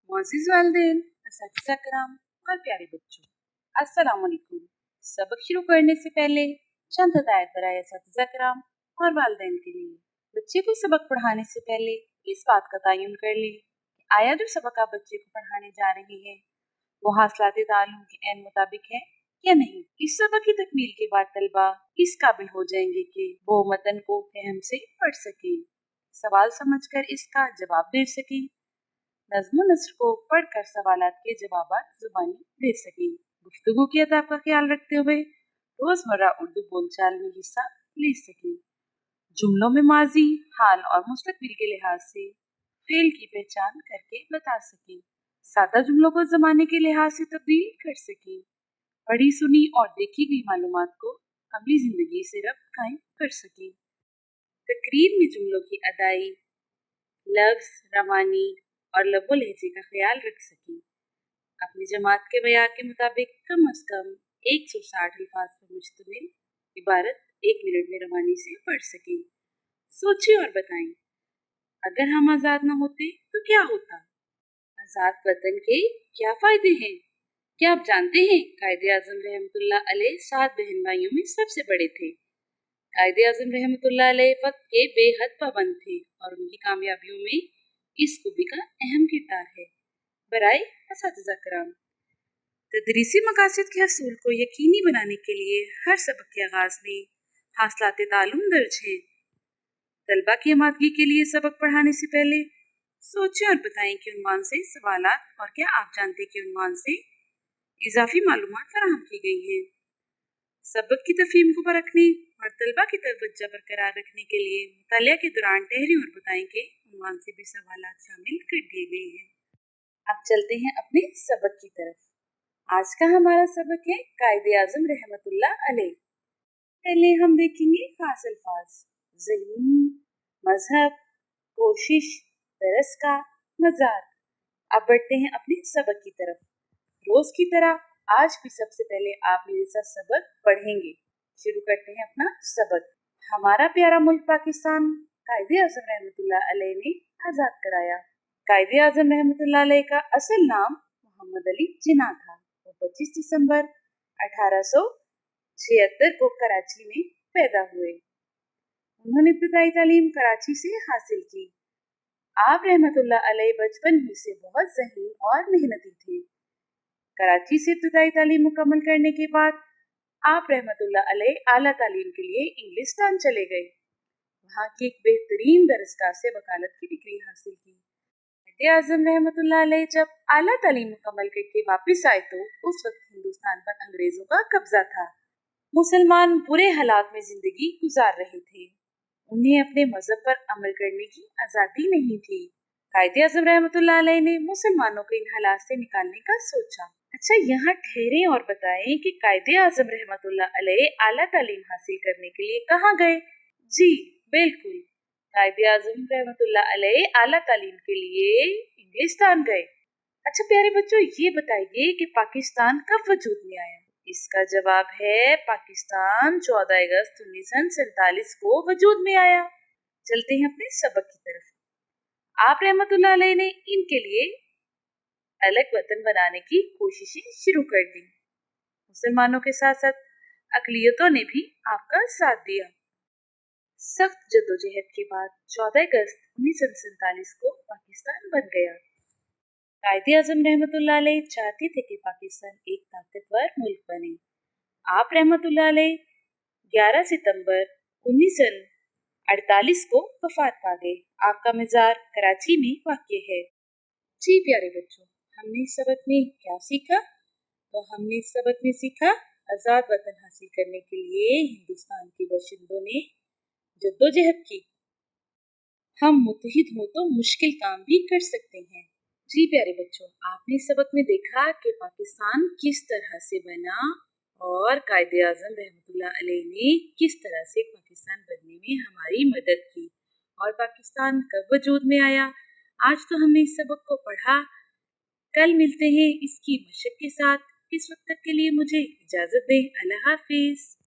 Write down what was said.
मुअज़्ज़िज़ वालिदैन, असातिज़ा किराम और प्यारे बच्चों, अस्सलाम वालेकुम। सबक शुरू करने से पहले चंद हदायत बराए असातिज़ा किराम और वालिदैन के लिए। बच्चे को सबक पढ़ाने से पहले इस बात का तयन कर लें कि आया जो सबक आप बच्चे को पढ़ाने जा रहे हैं वो हासिलात ताल्लुम के ऐन मुताबिक है या नहीं। इस सबक की तकमील के बाद तलबा इस काबिल हो जाएंगे कि वो मतन को फहम से पढ़ सकें, सवाल समझकर इसका जवाब दे सकें, नज़्म नस्र को पढ़कर सवालात के जवाबात जुबानी दे सकें। गुफ्तगू के अदाब का ख्याल रखते हुए रोज़मर्रा उर्दू बोलचाल में हिस्सा ले सकें। जुमलों में माजी, हाल और मुस्तकबिल के लिहाज से फेल की पहचान करके बता सकें। सादा जुमलों को ज़माने के लिहाज से तब्दील कर सकें। पढ़ी सुनी और देखी गई मालूमात को अमली ज़िंदगी से रब्त कायम कर सकें। तकरीर में जुमलों की अदाई, लफ्ज़, रवानी और लबो लहजे का ख्याल रख सकें। अपनी जमात के बयान के मुताबिक कम अज कम 160 अल्फाज पर मुश्तमिल इबारत 1 मिनट में रवानी से पढ़ सकें। सोचें और बताएं, अगर हम आज़ाद न होते तो क्या होता? आज़ाद वतन के क्या फ़ायदे हैं? क्या आप जानते हैं कायदे आज़म रहमतुल्लाह अलैह 7 बहन भाइयों में सबसे बड़े थे। कायदे आज़म रहमतुल्लाह अलैह वक्त के बेहद पाबंद थे और उनकी कामयाबियों में इस खूबी का अहम किरदार है। बराए असातिज़ा किराम, तदरीसी मकासद के हसूल को यकीनी बनाने के लिए हर सबक के आगाज़ में हासिलात ताल्लुम दर्ज हैं। तलबा की आमादगी के लिए सबक पढ़ाने से पहले सोचें और बताएं कि उन्वान से सवालात और क्या आप जानते कि उन्वान से इजाफी मालूमात फराहम की गई हैं। सबक की तफहीम को परखने और तलबा की तवज्जो बरकरार रखने के लिए मुतालिया के दौरान ठहरें और बताएं कि उन्वान से भी सवालात शामिल कर दिए गए हैं। अब चलते हैं अपने सबक की तरफ। आज का हमारा सबक है कायदे आज़म रहमतुल्लाह अलैह। पहले हम देखेंगे खास अल्फाज, ज़मीन, मजहब, कोशिश, तरस का, मज़ार। अब बढ़ते हैं अपने सबक की तरफ। रोज की तरह आज भी सबसे पहले आप मेरे साथ सबक पढ़ेंगे। शुरू करते हैं अपना सबक। हमारा प्यारा मुल्क पाकिस्तान कायदे आज़म रहमतुल्लाह अलैह ने आज़ाद कराया। कायदे आज़म रहमतुल्लाह अलैह का असल नाम मोहम्मद अली जिन्ना था। वो 25 दिसंबर 1876 को कराची में पैदा हुए। उन्होंने इब्तिदाई तालीम कराची से हासिल की। आप रहमतुल्लाह अलैह बचपन ही से बहुत ज़हीन और मेहनती थे। कराची से इब्तिदाई तालीम मुकम्मल करने के बाद आप रहमतुल्लाह अलैह आला तालीम के लिए इंग्लिस्तान चले गए। वहाँ की एक बेहतरीन दरसगाह से वकालत की डिग्री हासिल की। कायदे आज़म रहमतुल्लाह अलैह जब आला तालीम मुकम्मल करके वापस आए तो उस वक्त हिंदुस्तान पर अंग्रेजों का कब्जा था। मुसलमान बुरे हालात में जिंदगी गुजार रहे थे। उन्हें अपने मजहब पर अमल करने की आज़ादी नहीं थी। कायदे आज़म रहमतुल्लाह अलैह ने मुसलमानों को इन हालात से निकालने का सोचा। अच्छा, यहाँ ठहरे और बताएं कि कायदे आज़म रहमतुल्लाह अलैह आला तालीम हासिल करने के लिए कहाँ गए? जी बिल्कुल, कायदे आज़म रहमतुल्लाह अलैह आला तालीम के लिए इंग्लिस्तान गए। अच्छा प्यारे बच्चों, ये बताइए कि पाकिस्तान कब वजूद में आया? इसका जवाब है पाकिस्तान 14 अगस्त 1947 को वजूद में आया। चलते हैं अपने सबक की तरफ। आप रहमतुल्लाह अलैह ने इनके लिए अलग वतन बनाने की कोशिशें शुरू कर दी। मुसलमानों के साथ साथ अक़लियतों ने भी आपका साथ दिया। सख्त जद्दोजहद के बाद 14 अगस्त 1947 को पाकिस्तान बन गया। कायदे आज़म रहमतुल्लाह अलैह चाहते थे कि पाकिस्तान एक ताकतवर मुल्क बने। आप रहमतुल्लाह अलैह 11 सितंबर 1948 को वफात पा गए। आपका मज़ार कराची में वाक़ई है। जी प्यारे बच्चों, हमने इस सबक में क्या सीखा? तो हमने इस सबक में सीखा आज़ाद वतन हासिल करने के लिए हिंदुस्तान के बाशिंदों ने जद्दोजहद की। हम मुत्तहिद हों तो मुश्किल काम भी कर सकते हैं। जी प्यारे बच्चों, आपने इस सबक में देखा कि पाकिस्तान किस तरह से बना और कायदे आज़म रहमतुल्लाह अलैह ने किस तरह से पाकिस्तान बनने में हमारी मदद की और पाकिस्तान कब वजूद में आया। आज तो हमने इस सबक को पढ़ा। कल मिलते हैं इसकी मशक के साथ। اس وقت تک کے لیے مجھے اجازت دیں۔ اللہ حافظ۔